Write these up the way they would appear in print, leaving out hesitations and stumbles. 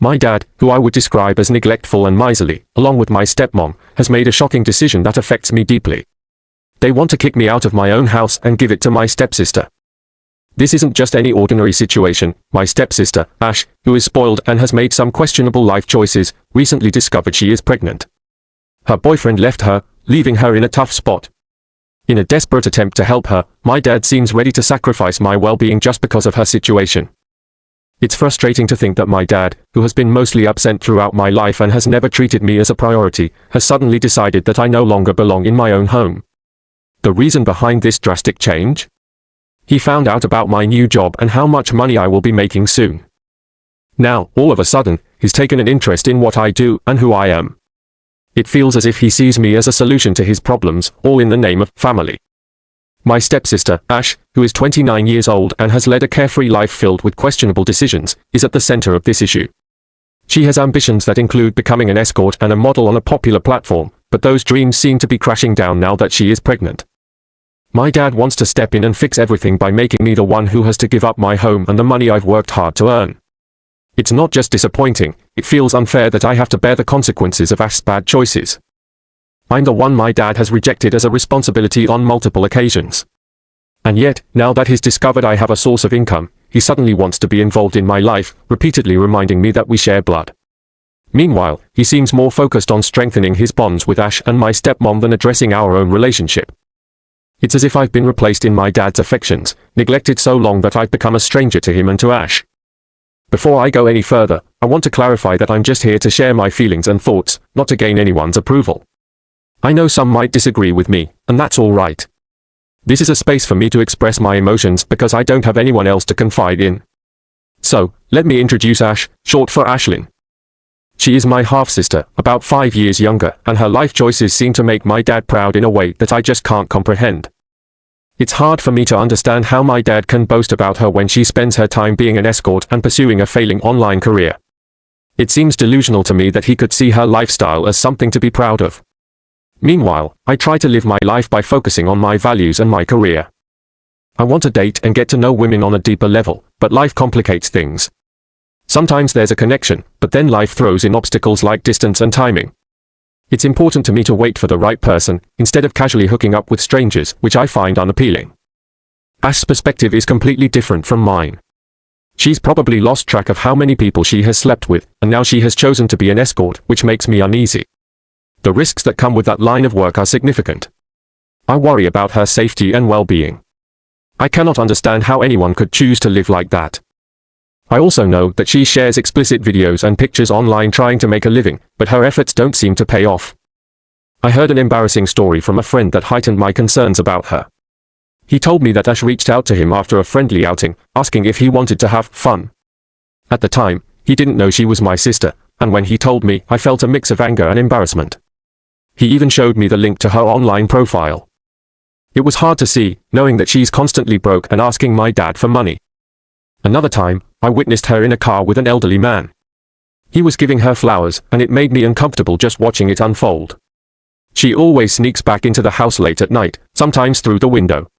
My dad, who I would describe as neglectful and miserly, along with my stepmom, has made a shocking decision that affects me deeply. They want to kick me out of my own house and give it to my stepsister. This isn't just any ordinary situation. My stepsister, Ash, who is spoiled and has made some questionable life choices, recently discovered she is pregnant. Her boyfriend left her, leaving her in a tough spot. In a desperate attempt to help her, my dad seems ready to sacrifice my well-being just because of her situation. It's frustrating to think that my dad, who has been mostly absent throughout my life and has never treated me as a priority, has suddenly decided that I no longer belong in my own home. The reason behind this drastic change? He found out about my new job and how much money I will be making soon. Now, all of a sudden, he's taken an interest in what I do and who I am. It feels as if he sees me as a solution to his problems, all in the name of family. My stepsister, Ash, who is 29 years old and has led a carefree life filled with questionable decisions, is at the center of this issue. She has ambitions that include becoming an escort and a model on a popular platform, but those dreams seem to be crashing down now that she is pregnant. My dad wants to step in and fix everything by making me the one who has to give up my home and the money I've worked hard to earn. It's not just disappointing, it feels unfair that I have to bear the consequences of Ash's bad choices. I'm the one my dad has rejected as a responsibility on multiple occasions. And yet, now that he's discovered I have a source of income, he suddenly wants to be involved in my life, repeatedly reminding me that we share blood. Meanwhile, he seems more focused on strengthening his bonds with Ash and my stepmom than addressing our own relationship. It's as if I've been replaced in my dad's affections, neglected so long that I've become a stranger to him and to Ash. Before I go any further, I want to clarify that I'm just here to share my feelings and thoughts, not to gain anyone's approval. I know some might disagree with me, and that's all right. This is a space for me to express my emotions because I don't have anyone else to confide in. So, let me introduce Ash, short for Ashlyn. She is my half-sister, about 5 years younger, and her life choices seem to make my dad proud in a way that I just can't comprehend. It's hard for me to understand how my dad can boast about her when she spends her time being an escort and pursuing a failing online career. It seems delusional to me that he could see her lifestyle as something to be proud of. Meanwhile, I try to live my life by focusing on my values and my career. I want to date and get to know women on a deeper level, but life complicates things. Sometimes there's a connection, but then life throws in obstacles like distance and timing. It's important to me to wait for the right person, instead of casually hooking up with strangers, which I find unappealing. Ash's perspective is completely different from mine. She's probably lost track of how many people she has slept with, and now she has chosen to be an escort, which makes me uneasy. The risks that come with that line of work are significant. I worry about her safety and well-being. I cannot understand how anyone could choose to live like that. I also know that she shares explicit videos and pictures online trying to make a living, but her efforts don't seem to pay off. I heard an embarrassing story from a friend that heightened my concerns about her. He told me that Ash reached out to him after a friendly outing, asking if he wanted to have fun. At the time, he didn't know she was my sister, and when he told me, I felt a mix of anger and embarrassment. He even showed me the link to her online profile. It was hard to see, knowing that she's constantly broke and asking my dad for money. Another time, I witnessed her in a car with an elderly man. He was giving her flowers, and it made me uncomfortable just watching it unfold. She always sneaks back into the house late at night, sometimes through the window.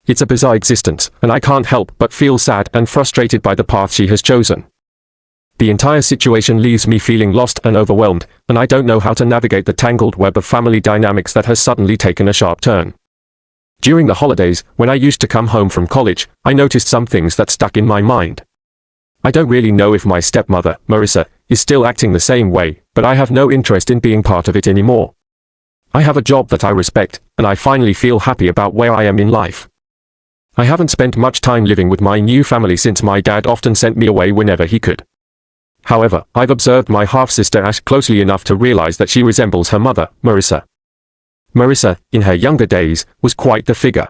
It's a bizarre existence, and I can't help but feel sad and frustrated by the path she has chosen. The entire situation leaves me feeling lost and overwhelmed, and I don't know how to navigate the tangled web of family dynamics that has suddenly taken a sharp turn. During the holidays, when I used to come home from college, I noticed some things that stuck in my mind. I don't really know if my stepmother, Marissa, is still acting the same way, but I have no interest in being part of it anymore. I have a job that I respect, and I finally feel happy about where I am in life. I haven't spent much time living with my new family since my dad often sent me away whenever he could. However, I've observed my half-sister Ash closely enough to realize that she resembles her mother, Marissa. Marissa, in her younger days, was quite the figure.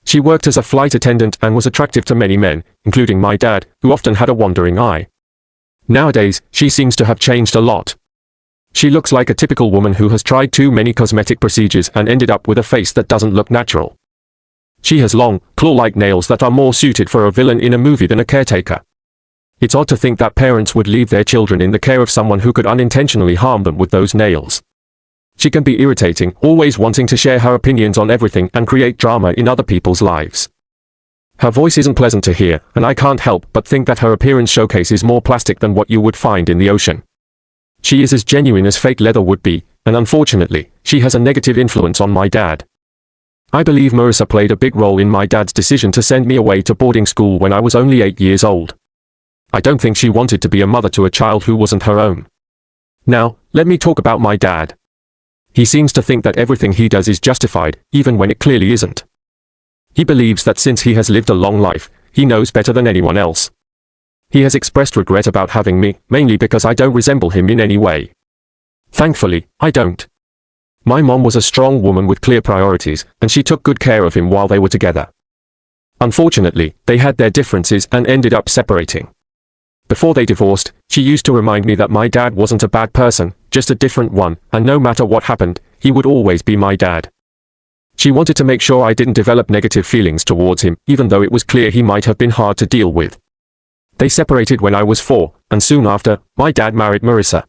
She worked as a flight attendant and was attractive to many men, including my dad, who often had a wandering eye. Nowadays, she seems to have changed a lot. She looks like a typical woman who has tried too many cosmetic procedures and ended up with a face that doesn't look natural. She has long, claw-like nails that are more suited for a villain in a movie than a caretaker. It's odd to think that parents would leave their children in the care of someone who could unintentionally harm them with those nails. She can be irritating, always wanting to share her opinions on everything and create drama in other people's lives. Her voice isn't pleasant to hear, and I can't help but think that her appearance showcases more plastic than what you would find in the ocean. She is as genuine as fake leather would be, and unfortunately, she has a negative influence on my dad. I believe Marissa played a big role in my dad's decision to send me away to boarding school when I was only 8 years old. I don't think she wanted to be a mother to a child who wasn't her own. Now, let me talk about my dad. He seems to think that everything he does is justified, even when it clearly isn't. He believes that since he has lived a long life, he knows better than anyone else. He has expressed regret about having me, mainly because I don't resemble him in any way. Thankfully, I don't. My mom was a strong woman with clear priorities, and she took good care of him while they were together. Unfortunately, they had their differences and ended up separating. Before they divorced, she used to remind me that my dad wasn't a bad person, just a different one, and no matter what happened, he would always be my dad. She wanted to make sure I didn't develop negative feelings towards him, even though it was clear he might have been hard to deal with. They separated when I was 4, and soon after, my dad married Marissa.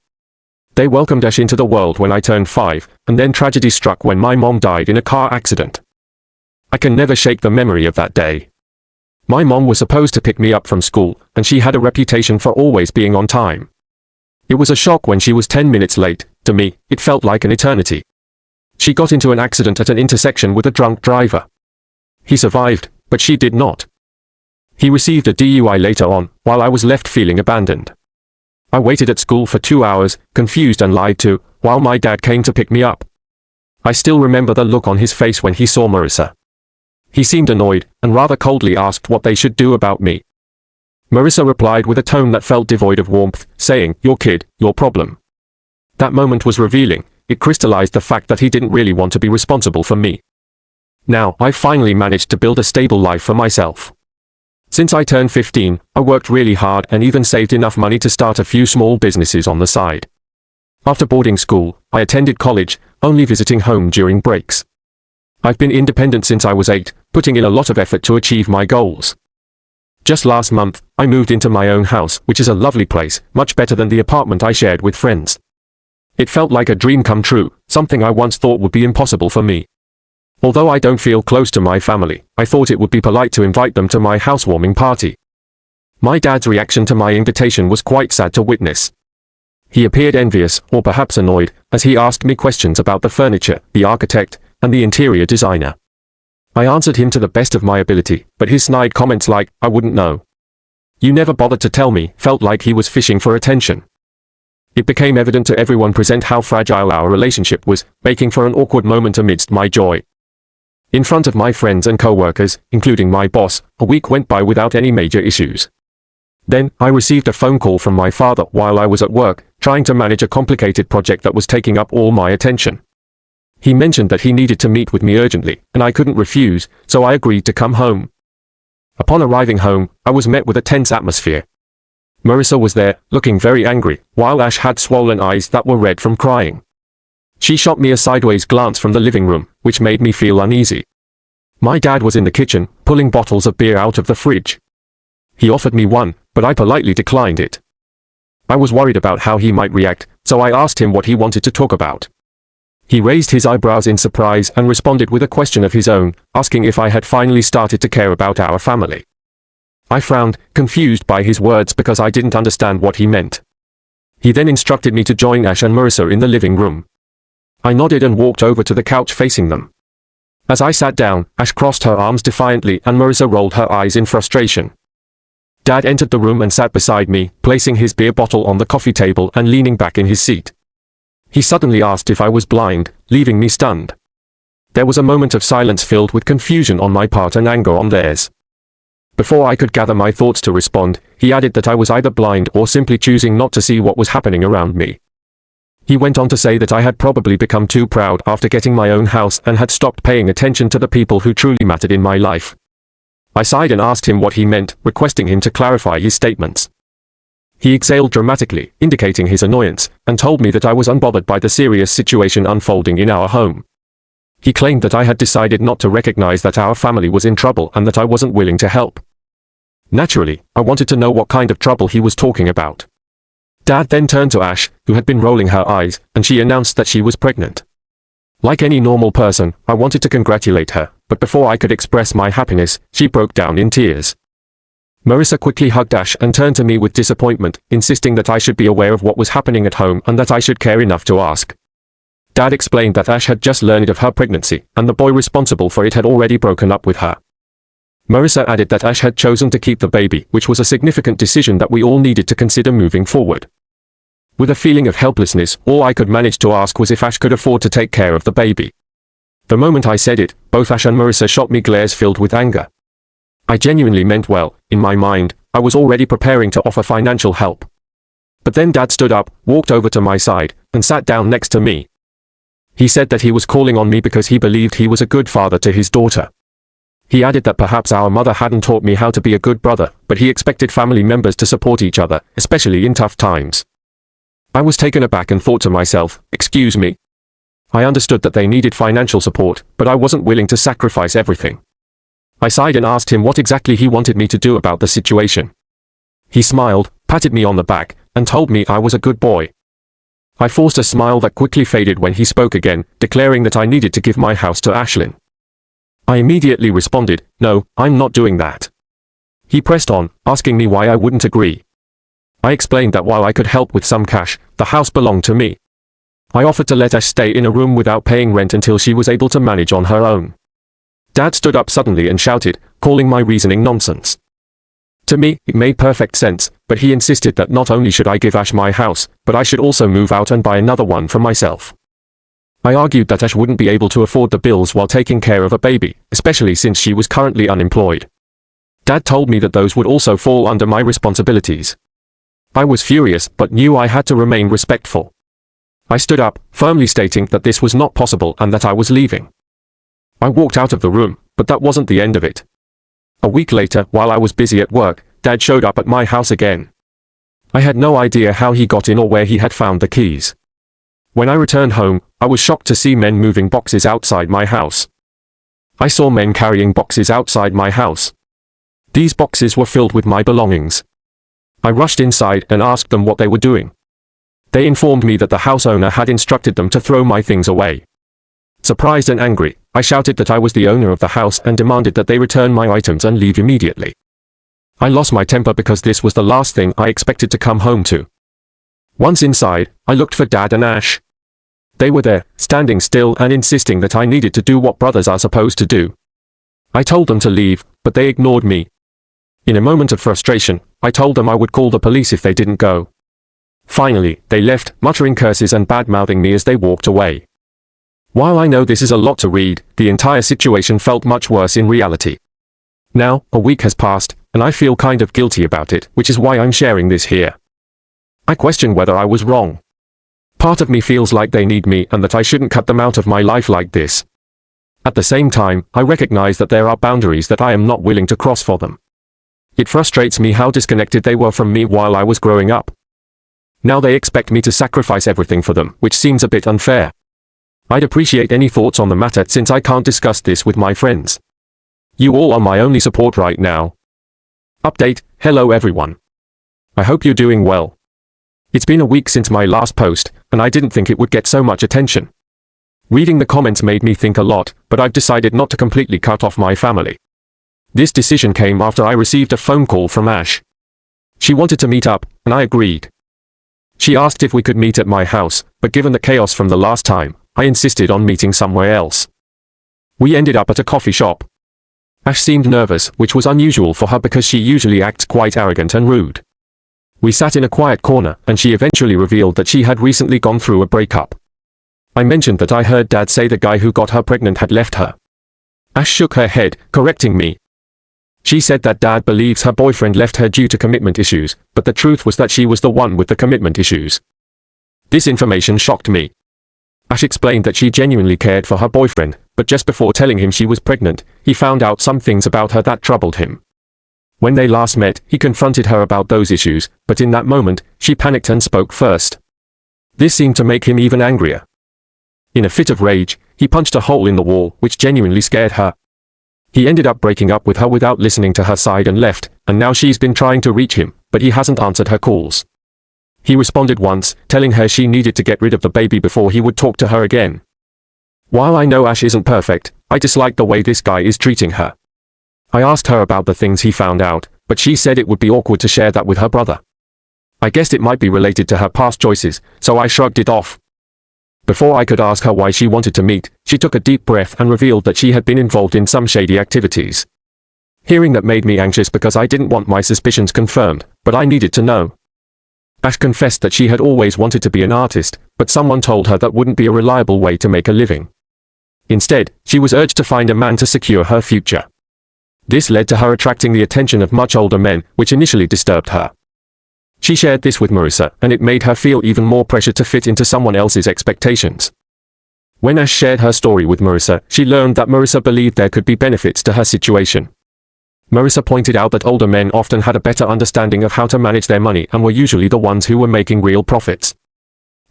They welcomed Ash into the world when I turned 5, and then tragedy struck when my mom died in a car accident. I can never shake the memory of that day. My mom was supposed to pick me up from school, and she had a reputation for always being on time. It was a shock when she was 10 minutes late. To me, it felt like an eternity. She got into an accident at an intersection with a drunk driver. He survived, but she did not. He received a DUI later on, while I was left feeling abandoned. I waited at school for 2 hours, confused and lied to, while my dad came to pick me up. I still remember the look on his face when he saw Marissa. He seemed annoyed, and rather coldly asked what they should do about me. Marissa replied with a tone that felt devoid of warmth, saying, "Your kid, your problem." That moment was revealing. It crystallized the fact that he didn't really want to be responsible for me. Now, I finally managed to build a stable life for myself. Since I turned 15, I worked really hard and even saved enough money to start a few small businesses on the side. After boarding school, I attended college, only visiting home during breaks. I've been independent since I was 8, putting in a lot of effort to achieve my goals. Just last month, I moved into my own house, which is a lovely place, much better than the apartment I shared with friends. It felt like a dream come true, something I once thought would be impossible for me. Although I don't feel close to my family, I thought it would be polite to invite them to my housewarming party. My dad's reaction to my invitation was quite sad to witness. He appeared envious, or perhaps annoyed, as he asked me questions about the furniture, the architect, and the interior designer. I answered him to the best of my ability, but his snide comments like, "I wouldn't know. You never bothered to tell me," felt like he was fishing for attention. It became evident to everyone present how fragile our relationship was, making for an awkward moment amidst my joy. In front of my friends and co-workers, including my boss, a week went by without any major issues. Then, I received a phone call from my father while I was at work, trying to manage a complicated project that was taking up all my attention. He mentioned that he needed to meet with me urgently, and I couldn't refuse, so I agreed to come home. Upon arriving home, I was met with a tense atmosphere. Marissa was there, looking very angry, while Ash had swollen eyes that were red from crying. She shot me a sideways glance from the living room, which made me feel uneasy. My dad was in the kitchen, pulling bottles of beer out of the fridge. He offered me one, but I politely declined it. I was worried about how he might react, so I asked him what he wanted to talk about. He raised his eyebrows in surprise and responded with a question of his own, asking if I had finally started to care about our family. I frowned, confused by his words because I didn't understand what he meant. He then instructed me to join Ash and Marissa in the living room. I nodded and walked over to the couch facing them. As I sat down, Ash crossed her arms defiantly and Marissa rolled her eyes in frustration. Dad entered the room and sat beside me, placing his beer bottle on the coffee table and leaning back in his seat. He suddenly asked if I was blind, leaving me stunned. There was a moment of silence filled with confusion on my part and anger on theirs. Before I could gather my thoughts to respond, he added that I was either blind or simply choosing not to see what was happening around me. He went on to say that I had probably become too proud after getting my own house and had stopped paying attention to the people who truly mattered in my life. I sighed and asked him what he meant, requesting him to clarify his statements. He exhaled dramatically, indicating his annoyance, and told me that I was unbothered by the serious situation unfolding in our home. He claimed that I had decided not to recognize that our family was in trouble and that I wasn't willing to help. Naturally, I wanted to know what kind of trouble he was talking about. Dad then turned to Ash, who had been rolling her eyes, and she announced that she was pregnant. Like any normal person, I wanted to congratulate her, but before I could express my happiness, she broke down in tears. Marissa quickly hugged Ash and turned to me with disappointment, insisting that I should be aware of what was happening at home and that I should care enough to ask. Dad explained that Ash had just learned of her pregnancy, and the boy responsible for it had already broken up with her. Marissa added that Ash had chosen to keep the baby, which was a significant decision that we all needed to consider moving forward. With a feeling of helplessness, all I could manage to ask was if Ash could afford to take care of the baby. The moment I said it, both Ash and Marissa shot me glares filled with anger. I genuinely meant well. In my mind, I was already preparing to offer financial help. But then Dad stood up, walked over to my side, and sat down next to me. He said that he was calling on me because he believed he was a good father to his daughter. He added that perhaps our mother hadn't taught me how to be a good brother, but he expected family members to support each other, especially in tough times. I was taken aback and thought to myself, excuse me? I understood that they needed financial support, but I wasn't willing to sacrifice everything. I sighed and asked him what exactly he wanted me to do about the situation. He smiled, patted me on the back, and told me I was a good boy. I forced a smile that quickly faded when he spoke again, declaring that I needed to give my house to Ashlyn. I immediately responded, no, I'm not doing that. He pressed on, asking me why I wouldn't agree. I explained that while I could help with some cash, the house belonged to me. I offered to let Ash stay in a room without paying rent until she was able to manage on her own. Dad stood up suddenly and shouted, calling my reasoning nonsense. To me, it made perfect sense, but he insisted that not only should I give Ash my house, but I should also move out and buy another one for myself. I argued that Ash wouldn't be able to afford the bills while taking care of a baby, especially since she was currently unemployed. Dad told me that those would also fall under my responsibilities. I was furious, but knew I had to remain respectful. I stood up, firmly stating that this was not possible and that I was leaving. I walked out of the room, but that wasn't the end of it. A week later, while I was busy at work, Dad showed up at my house again. I had no idea how he got in or where he had found the keys. When I returned home, I was shocked to see men moving boxes outside my house. I saw men carrying boxes outside my house. These boxes were filled with my belongings. I rushed inside and asked them what they were doing. They informed me that the house owner had instructed them to throw my things away. Surprised and angry, I shouted that I was the owner of the house and demanded that they return my items and leave immediately. I lost my temper because this was the last thing I expected to come home to. Once inside, I looked for Dad and Ash. They were there, standing still and insisting that I needed to do what brothers are supposed to do. I told them to leave, but they ignored me. In a moment of frustration, I told them I would call the police if they didn't go. Finally, they left, muttering curses and bad-mouthing me as they walked away. While I know this is a lot to read, the entire situation felt much worse in reality. Now, a week has passed, and I feel kind of guilty about it, which is why I'm sharing this here. I question whether I was wrong. Part of me feels like they need me and that I shouldn't cut them out of my life like this. At the same time, I recognize that there are boundaries that I am not willing to cross for them. It frustrates me how disconnected they were from me while I was growing up. Now they expect me to sacrifice everything for them, which seems a bit unfair. I'd appreciate any thoughts on the matter since I can't discuss this with my friends. You all are my only support right now. Update, hello everyone. I hope you're doing well. It's been a week since my last post, and I didn't think it would get so much attention. Reading the comments made me think a lot, but I've decided not to completely cut off my family. This decision came after I received a phone call from Ash. She wanted to meet up, and I agreed. She asked if we could meet at my house, but given the chaos from the last time, I insisted on meeting somewhere else. We ended up at a coffee shop. Ash seemed nervous, which was unusual for her because she usually acts quite arrogant and rude. We sat in a quiet corner, and she eventually revealed that she had recently gone through a breakup. I mentioned that I heard Dad say the guy who got her pregnant had left her. Ash shook her head, correcting me. She said that Dad believes her boyfriend left her due to commitment issues, but the truth was that she was the one with the commitment issues. This information shocked me. Ash explained that she genuinely cared for her boyfriend, but just before telling him she was pregnant, he found out some things about her that troubled him. When they last met, he confronted her about those issues, but in that moment, she panicked and spoke first. This seemed to make him even angrier. In a fit of rage, he punched a hole in the wall, which genuinely scared her. He ended up breaking up with her without listening to her side and left, and now she's been trying to reach him, but he hasn't answered her calls. He responded once, telling her she needed to get rid of the baby before he would talk to her again. While I know Ash isn't perfect, I dislike the way this guy is treating her. I asked her about the things he found out, but she said it would be awkward to share that with her brother. I guessed it might be related to her past choices, so I shrugged it off. Before I could ask her why she wanted to meet, she took a deep breath and revealed that she had been involved in some shady activities. Hearing that made me anxious because I didn't want my suspicions confirmed, but I needed to know. Ash confessed that she had always wanted to be an artist, but someone told her that wouldn't be a reliable way to make a living. Instead, she was urged to find a man to secure her future. This led to her attracting the attention of much older men, which initially disturbed her. She shared this with Marissa, and it made her feel even more pressure to fit into someone else's expectations. When Ash shared her story with Marissa, she learned that Marissa believed there could be benefits to her situation. Marissa pointed out that older men often had a better understanding of how to manage their money and were usually the ones who were making real profits.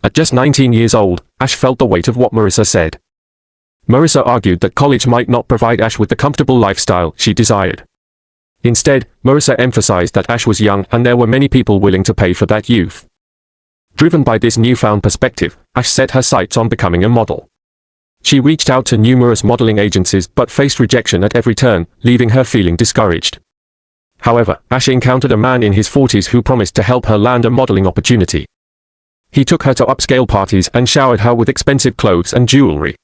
At just 19 years old, Ash felt the weight of what Marissa said. Marissa argued that college might not provide Ash with the comfortable lifestyle she desired. Instead, Marissa emphasized that Ash was young and there were many people willing to pay for that youth. Driven by this newfound perspective, Ash set her sights on becoming a model. She reached out to numerous modeling agencies but faced rejection at every turn, leaving her feeling discouraged. However, Ash encountered a man in his 40s who promised to help her land a modeling opportunity. He took her to upscale parties and showered her with expensive clothes and jewelry.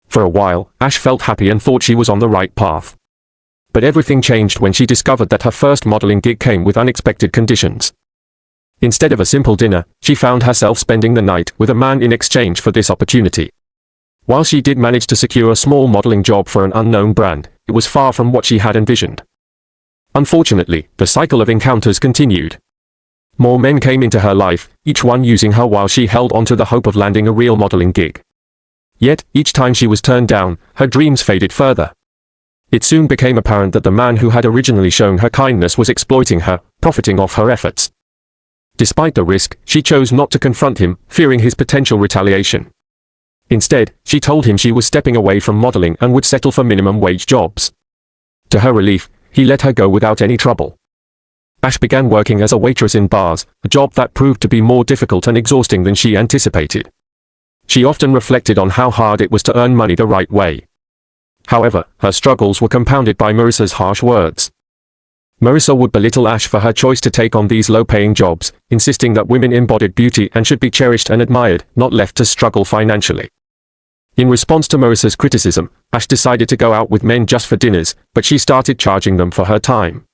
For a while, Ash felt happy and thought she was on the right path. But everything changed when she discovered that her first modeling gig came with unexpected conditions. Instead of a simple dinner, she found herself spending the night with a man in exchange for this opportunity. While she did manage to secure a small modeling job for an unknown brand, it was far from what she had envisioned. Unfortunately, the cycle of encounters continued. More men came into her life, each one using her while she held onto the hope of landing a real modeling gig. Yet, each time she was turned down, her dreams faded further. It soon became apparent that the man who had originally shown her kindness was exploiting her, profiting off her efforts. Despite the risk, she chose not to confront him, fearing his potential retaliation. Instead, she told him she was stepping away from modeling and would settle for minimum wage jobs. To her relief, he let her go without any trouble. Ash began working as a waitress in bars, a job that proved to be more difficult and exhausting than she anticipated. She often reflected on how hard it was to earn money the right way. However, her struggles were compounded by Marissa's harsh words. Marissa would belittle Ash for her choice to take on these low-paying jobs, insisting that women embodied beauty and should be cherished and admired, not left to struggle financially. In response to Marissa's criticism, Ash decided to go out with men just for dinners, but she started charging them for her time.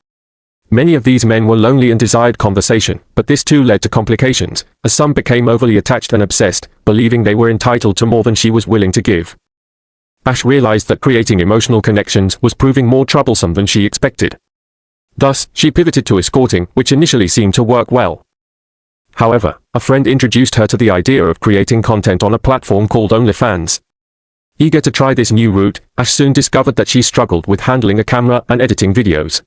Many of these men were lonely and desired conversation, but this too led to complications, as some became overly attached and obsessed, believing they were entitled to more than she was willing to give. Ash realized that creating emotional connections was proving more troublesome than she expected. Thus, she pivoted to escorting, which initially seemed to work well. However, a friend introduced her to the idea of creating content on a platform called OnlyFans. Eager to try this new route, Ash soon discovered that she struggled with handling a camera and editing videos.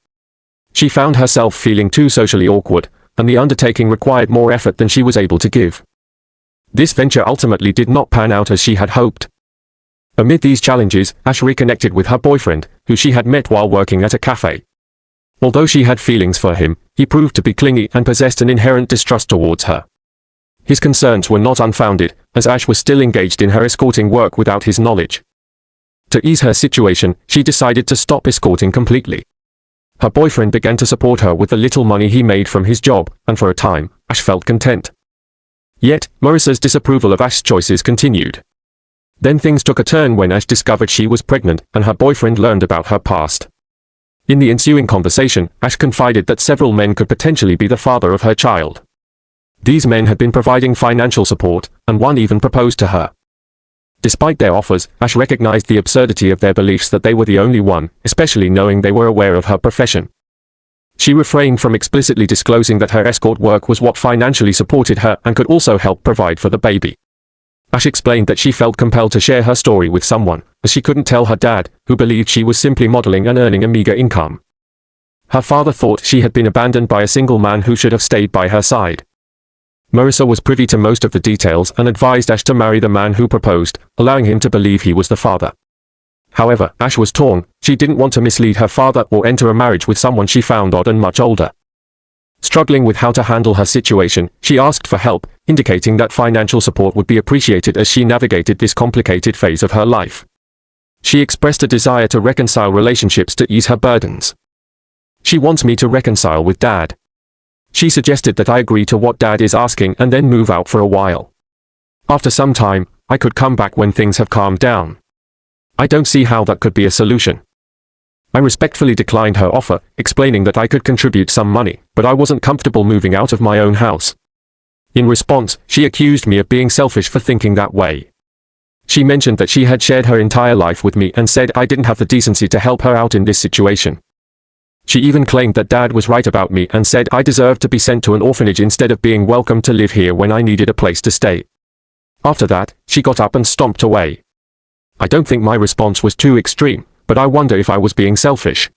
She found herself feeling too socially awkward, and the undertaking required more effort than she was able to give. This venture ultimately did not pan out as she had hoped. Amid these challenges, Ash reconnected with her boyfriend, who she had met while working at a cafe. Although she had feelings for him, he proved to be clingy and possessed an inherent distrust towards her. His concerns were not unfounded, as Ash was still engaged in her escorting work without his knowledge. To ease her situation, she decided to stop escorting completely. Her boyfriend began to support her with the little money he made from his job, and for a time, Ash felt content. Yet, Marissa's disapproval of Ash's choices continued. Then things took a turn when Ash discovered she was pregnant, and her boyfriend learned about her past. In the ensuing conversation, Ash confided that several men could potentially be the father of her child. These men had been providing financial support, and one even proposed to her. Despite their offers, Ash recognized the absurdity of their beliefs that they were the only one, especially knowing they were aware of her profession. She refrained from explicitly disclosing that her escort work was what financially supported her and could also help provide for the baby. Ash explained that she felt compelled to share her story with someone, as she couldn't tell her dad, who believed she was simply modeling and earning a meager income. Her father thought she had been abandoned by a single man who should have stayed by her side. Marissa was privy to most of the details and advised Ash to marry the man who proposed, allowing him to believe he was the father. However, Ash was torn. She didn't want to mislead her father or enter a marriage with someone she found odd and much older. Struggling with how to handle her situation, she asked for help, indicating that financial support would be appreciated as she navigated this complicated phase of her life. She expressed a desire to reconcile relationships to ease her burdens. She wants me to reconcile with Dad. She suggested that I agree to what Dad is asking and then move out for a while. After some time, I could come back when things have calmed down. I don't see how that could be a solution. I respectfully declined her offer, explaining that I could contribute some money, but I wasn't comfortable moving out of my own house. In response, she accused me of being selfish for thinking that way. She mentioned that she had shared her entire life with me and said I didn't have the decency to help her out in this situation. She even claimed that Dad was right about me and said I deserved to be sent to an orphanage instead of being welcome to live here when I needed a place to stay. After that, she got up and stomped away. I don't think my response was too extreme, but I wonder if I was being selfish.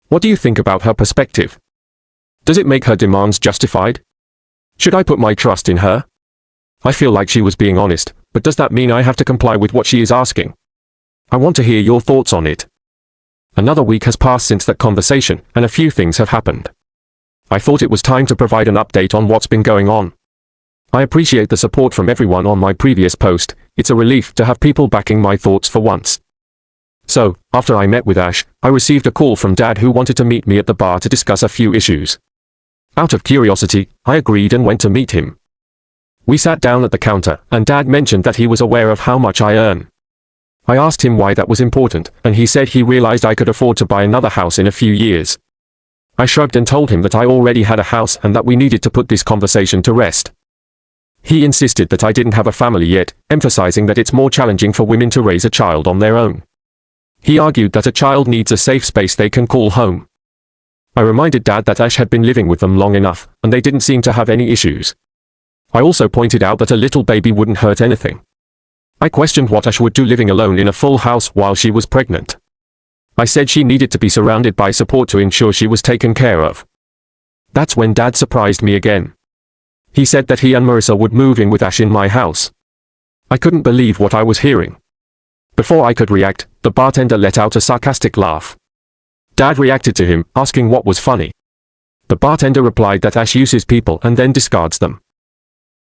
What do you think about her perspective? Does it make her demands justified? Should I put my trust in her? I feel like she was being honest, but does that mean I have to comply with what she is asking? I want to hear your thoughts on it. Another week has passed since that conversation, and a few things have happened. I thought it was time to provide an update on what's been going on. I appreciate the support from everyone on my previous post. It's a relief to have people backing my thoughts for once. So, after I met with Ash, I received a call from Dad who wanted to meet me at the bar to discuss a few issues. Out of curiosity, I agreed and went to meet him. We sat down at the counter, and Dad mentioned that he was aware of how much I earn. I asked him why that was important, and he said he realized I could afford to buy another house in a few years. I shrugged and told him that I already had a house and that we needed to put this conversation to rest. He insisted that I didn't have a family yet, emphasizing that it's more challenging for women to raise a child on their own. He argued that a child needs a safe space they can call home. I reminded Dad that Ash had been living with them long enough, and they didn't seem to have any issues. I also pointed out that a little baby wouldn't hurt anything. I questioned what Ash would do living alone in a full house while she was pregnant. I said she needed to be surrounded by support to ensure she was taken care of. That's when Dad surprised me again. He said that he and Marissa would move in with Ash in my house. I couldn't believe what I was hearing. Before I could react, the bartender let out a sarcastic laugh. Dad reacted to him, asking what was funny. The bartender replied that Ash uses people and then discards them.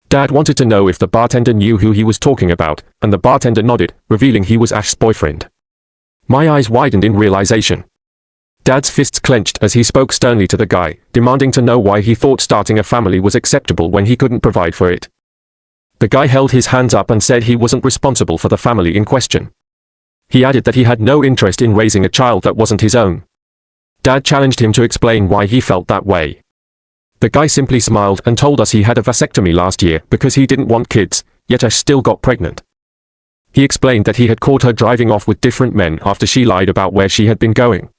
Dad wanted to know if the bartender knew who he was talking about, and the bartender nodded, revealing he was Ash's boyfriend. My eyes widened in realization. Dad's fists clenched as he spoke sternly to the guy, demanding to know why he thought starting a family was acceptable when he couldn't provide for it. The guy held his hands up and said he wasn't responsible for the family in question. He added that he had no interest in raising a child that wasn't his own. Dad challenged him to explain why he felt that way. The guy simply smiled and told us he had a vasectomy last year because he didn't want kids, yet Ash still got pregnant. He explained that he had caught her driving off with different men after she lied about where she had been going.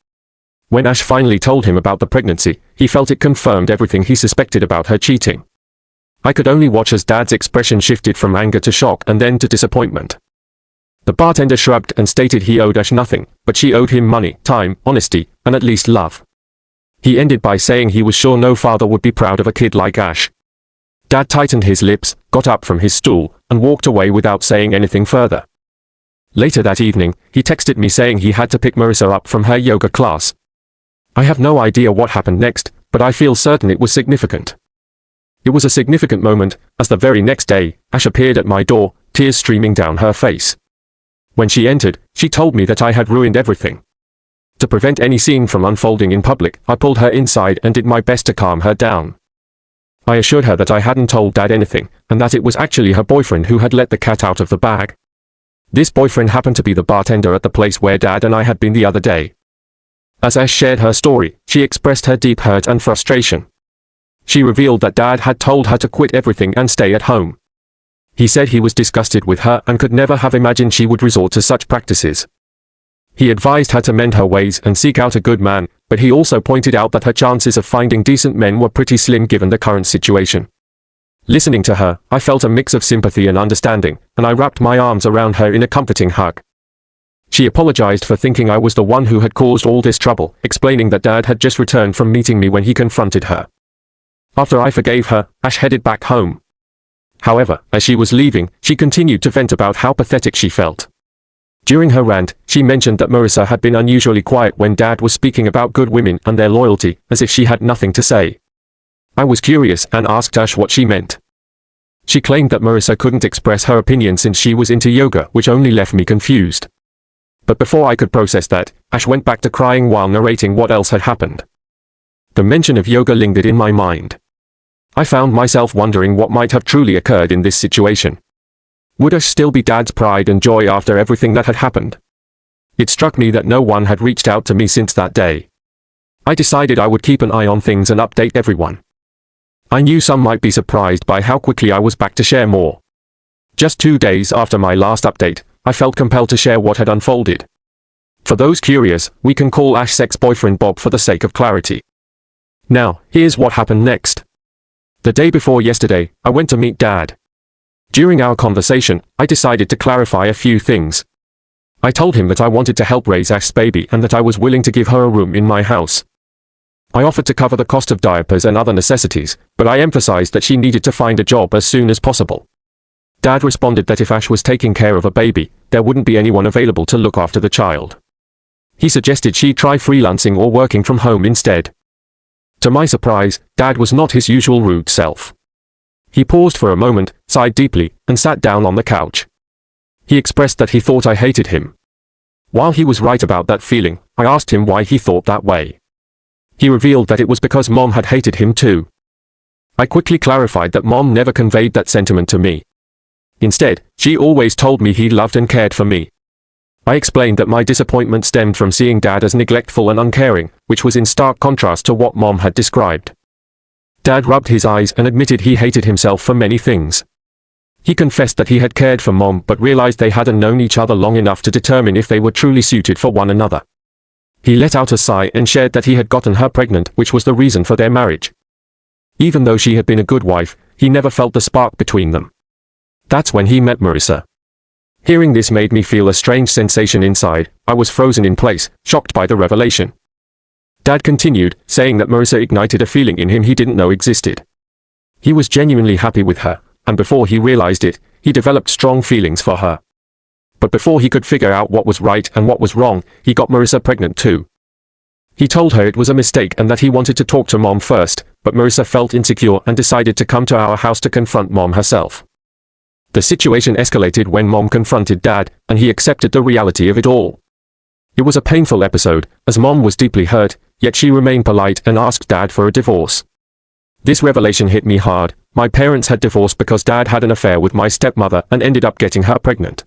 When Ash finally told him about the pregnancy, he felt it confirmed everything he suspected about her cheating. I could only watch as Dad's expression shifted from anger to shock and then to disappointment. The bartender shrugged and stated he owed Ash nothing, but she owed him money, time, honesty, and at least love. He ended by saying he was sure no father would be proud of a kid like Ash. Dad tightened his lips, got up from his stool, and walked away without saying anything further. Later that evening, he texted me saying he had to pick Marissa up from her yoga class. I have no idea what happened next, but I feel certain it was significant. It was a significant moment, as the very next day, Ash appeared at my door, tears streaming down her face. When she entered, she told me that I had ruined everything. To prevent any scene from unfolding in public, I pulled her inside and did my best to calm her down. I assured her that I hadn't told Dad anything, and that it was actually her boyfriend who had let the cat out of the bag. This boyfriend happened to be the bartender at the place where Dad and I had been the other day. As Ash shared her story, she expressed her deep hurt and frustration. She revealed that Dad had told her to quit everything and stay at home. He said he was disgusted with her and could never have imagined she would resort to such practices. He advised her to mend her ways and seek out a good man, but he also pointed out that her chances of finding decent men were pretty slim given the current situation. Listening to her, I felt a mix of sympathy and understanding, and I wrapped my arms around her in a comforting hug. She apologized for thinking I was the one who had caused all this trouble, explaining that Dad had just returned from meeting me when he confronted her. After I forgave her, Ash headed back home. However, as she was leaving, she continued to vent about how pathetic she felt. During her rant, she mentioned that Marissa had been unusually quiet when Dad was speaking about good women and their loyalty, as if she had nothing to say. I was curious and asked Ash what she meant. She claimed that Marissa couldn't express her opinion since she was into yoga, which only left me confused. But before I could process that, Ash went back to crying while narrating what else had happened. The mention of yoga lingered in my mind. I found myself wondering what might have truly occurred in this situation. Would Ash still be Dad's pride and joy after everything that had happened? It struck me that no one had reached out to me since that day. I decided I would keep an eye on things and update everyone. I knew some might be surprised by how quickly I was back to share more. Just 2 days after my last update, I felt compelled to share what had unfolded. For those curious, we can call Ash's ex-boyfriend Bob for the sake of clarity. Now, here's what happened next. The day before yesterday, I went to meet Dad. During our conversation, I decided to clarify a few things. I told him that I wanted to help raise Ash's baby and that I was willing to give her a room in my house. I offered to cover the cost of diapers and other necessities, but I emphasized that she needed to find a job as soon as possible. Dad responded that if Ash was taking care of a baby, there wouldn't be anyone available to look after the child. He suggested she try freelancing or working from home instead. To my surprise, Dad was not his usual rude self. He paused for a moment, sighed deeply, and sat down on the couch. He expressed that he thought I hated him. While he was right about that feeling, I asked him why he thought that way. He revealed that it was because Mom had hated him too. I quickly clarified that Mom never conveyed that sentiment to me. Instead, she always told me he loved and cared for me. I explained that my disappointment stemmed from seeing Dad as neglectful and uncaring, which was in stark contrast to what Mom had described. Dad rubbed his eyes and admitted he hated himself for many things. He confessed that he had cared for Mom but realized they hadn't known each other long enough to determine if they were truly suited for one another. He let out a sigh and shared that he had gotten her pregnant, which was the reason for their marriage. Even though she had been a good wife, he never felt the spark between them. That's when he met Marissa. Hearing this made me feel a strange sensation inside. I was frozen in place, shocked by the revelation. Dad continued, saying that Marissa ignited a feeling in him he didn't know existed. He was genuinely happy with her, and before he realized it, he developed strong feelings for her. But before he could figure out what was right and what was wrong, he got Marissa pregnant too. He told her it was a mistake and that he wanted to talk to Mom first, but Marissa felt insecure and decided to come to our house to confront Mom herself. The situation escalated when Mom confronted Dad, and he accepted the reality of it all. It was a painful episode, as Mom was deeply hurt, yet she remained polite and asked Dad for a divorce. This revelation hit me hard. My parents had divorced because Dad had an affair with my stepmother and ended up getting her pregnant.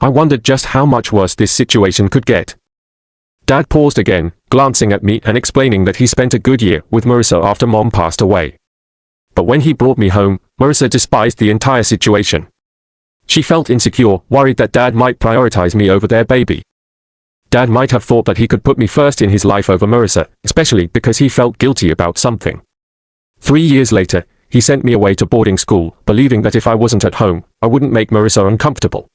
I wondered just how much worse this situation could get. Dad paused again, glancing at me and explaining that he spent a good year with Marissa after Mom passed away. But when he brought me home, Marissa despised the entire situation. She felt insecure, worried that Dad might prioritize me over their baby. Dad might have thought that he could put me first in his life over Marissa, especially because he felt guilty about something. 3 years later, he sent me away to boarding school, believing that if I wasn't at home, I wouldn't make Marissa uncomfortable.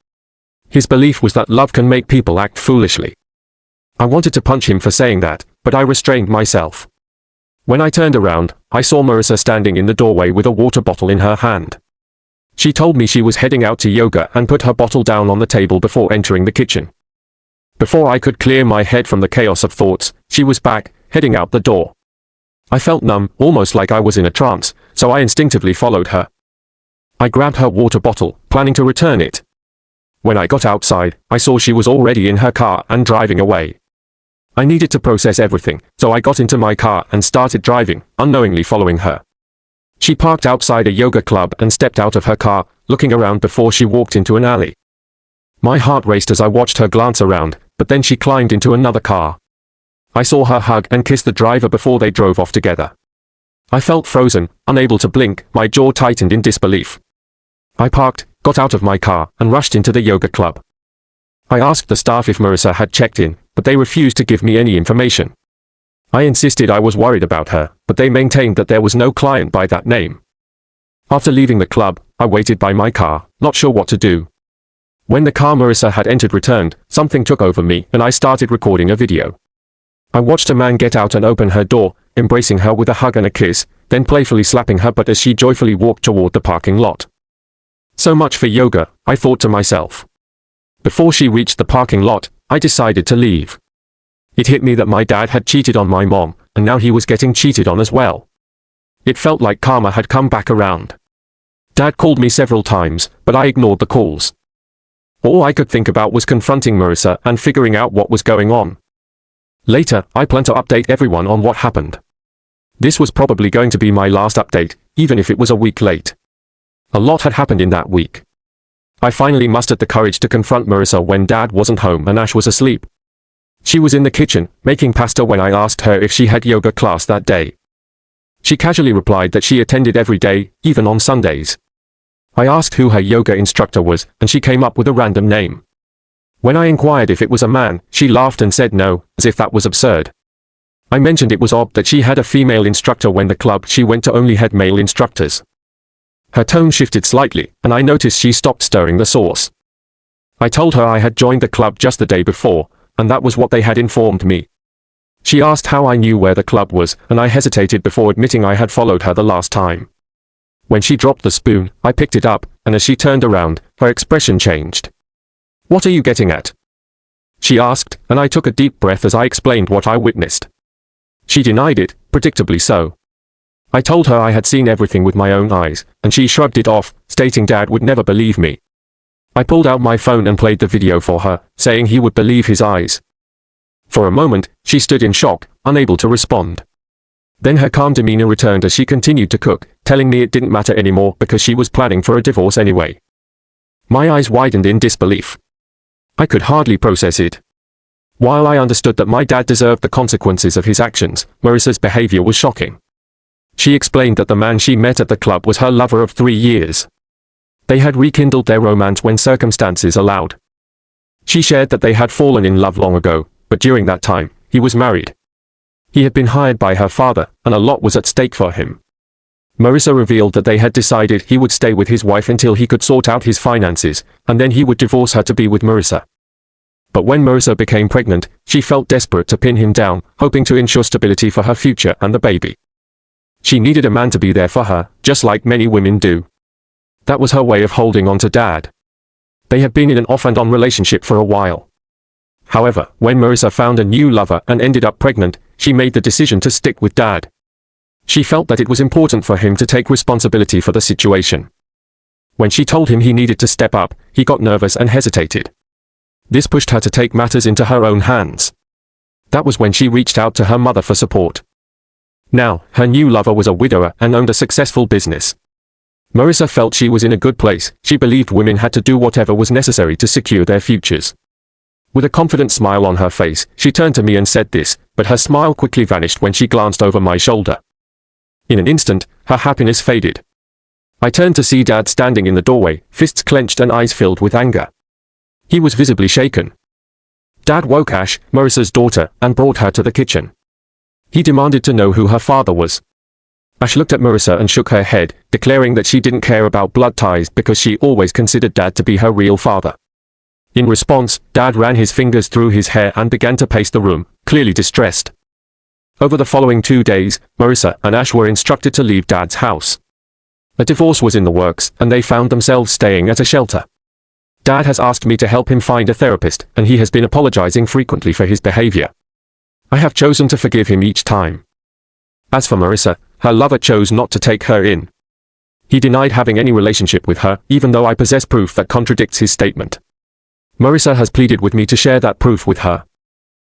His belief was that love can make people act foolishly. I wanted to punch him for saying that, but I restrained myself. When I turned around, I saw Marissa standing in the doorway with a water bottle in her hand. She told me she was heading out to yoga and put her bottle down on the table before entering the kitchen. Before I could clear my head from the chaos of thoughts, she was back, heading out the door. I felt numb, almost like I was in a trance, so I instinctively followed her. I grabbed her water bottle, planning to return it. When I got outside, I saw she was already in her car and driving away. I needed to process everything, so I got into my car and started driving, unknowingly following her. She parked outside a yoga club and stepped out of her car, looking around before she walked into an alley. My heart raced as I watched her glance around, but then she climbed into another car. I saw her hug and kiss the driver before they drove off together. I felt frozen, unable to blink, my jaw tightened in disbelief. I parked, got out of my car, and rushed into the yoga club. I asked the staff if Marissa had checked in, but they refused to give me any information. I insisted I was worried about her, but they maintained that there was no client by that name. After leaving the club, I waited by my car, not sure what to do. When the car Marissa had entered returned, something took over me and I started recording a video. I watched a man get out and open her door, embracing her with a hug and a kiss, then playfully slapping her butt as she joyfully walked toward the parking lot. So much for yoga, I thought to myself. Before she reached the parking lot, I decided to leave. It hit me that my dad had cheated on my mom, and now he was getting cheated on as well. It felt like karma had come back around. Dad called me several times, but I ignored the calls. All I could think about was confronting Marissa and figuring out what was going on. Later, I plan to update everyone on what happened. This was probably going to be my last update, even if it was a week late. A lot had happened in that week. I finally mustered the courage to confront Marissa when Dad wasn't home and Ash was asleep. She was in the kitchen, making pasta when I asked her if she had yoga class that day. She casually replied that she attended every day, even on Sundays. I asked who her yoga instructor was, and she came up with a random name. When I inquired if it was a man, she laughed and said no, as if that was absurd. I mentioned it was odd that she had a female instructor when the club she went to only had male instructors. Her tone shifted slightly, and I noticed she stopped stirring the sauce. I told her I had joined the club just the day before, and that was what they had informed me. She asked how I knew where the club was, and I hesitated before admitting I had followed her the last time. When she dropped the spoon, I picked it up, and as she turned around, her expression changed. "What are you getting at?" she asked, and I took a deep breath as I explained what I witnessed. She denied it, predictably so. I told her I had seen everything with my own eyes, and she shrugged it off, stating Dad would never believe me. I pulled out my phone and played the video for her, saying he would believe his eyes. For a moment, she stood in shock, unable to respond. Then her calm demeanor returned as she continued to cook, telling me it didn't matter anymore because she was planning for a divorce anyway. My eyes widened in disbelief. I could hardly process it. While I understood that my dad deserved the consequences of his actions, Marissa's behavior was shocking. She explained that the man she met at the club was her lover of 3 years. They had rekindled their romance when circumstances allowed. She shared that they had fallen in love long ago, but during that time, he was married. He had been hired by her father, and a lot was at stake for him. Marissa revealed that they had decided he would stay with his wife until he could sort out his finances, and then he would divorce her to be with Marissa. But when Marissa became pregnant, she felt desperate to pin him down, hoping to ensure stability for her future and the baby. She needed a man to be there for her, just like many women do. That was her way of holding on to Dad. They had been in an off-and-on relationship for a while. However, when Marissa found a new lover and ended up pregnant, she made the decision to stick with Dad. She felt that it was important for him to take responsibility for the situation. When she told him he needed to step up, he got nervous and hesitated. This pushed her to take matters into her own hands. That was when she reached out to her mother for support. Now, her new lover was a widower and owned a successful business. Marissa felt she was in a good place. She believed women had to do whatever was necessary to secure their futures. With a confident smile on her face, she turned to me and said this, but her smile quickly vanished when she glanced over my shoulder. In an instant, her happiness faded. I turned to see Dad standing in the doorway, fists clenched and eyes filled with anger. He was visibly shaken. Dad woke Ash, Marissa's daughter, and brought her to the kitchen. He demanded to know who her father was. Ash looked at Marissa and shook her head, declaring that she didn't care about blood ties because she always considered Dad to be her real father. In response, Dad ran his fingers through his hair and began to pace the room, clearly distressed. Over the following 2 days, Marissa and Ash were instructed to leave Dad's house. A divorce was in the works, and they found themselves staying at a shelter. Dad has asked me to help him find a therapist, and he has been apologizing frequently for his behavior. I have chosen to forgive him each time. As for Marissa, her lover chose not to take her in. He denied having any relationship with her, even though I possess proof that contradicts his statement. Marissa has pleaded with me to share that proof with her.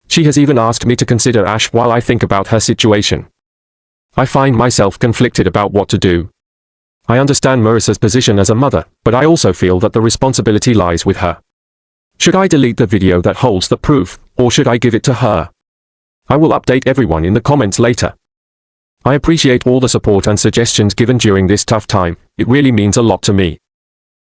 She has even asked me to consider Ash while I think about her situation. I find myself conflicted about what to do. I understand Marissa's position as a mother, but I also feel that the responsibility lies with her. Should I delete the video that holds the proof, or should I give it to her? I will update everyone in the comments later. I appreciate all the support and suggestions given during this tough time. It really means a lot to me.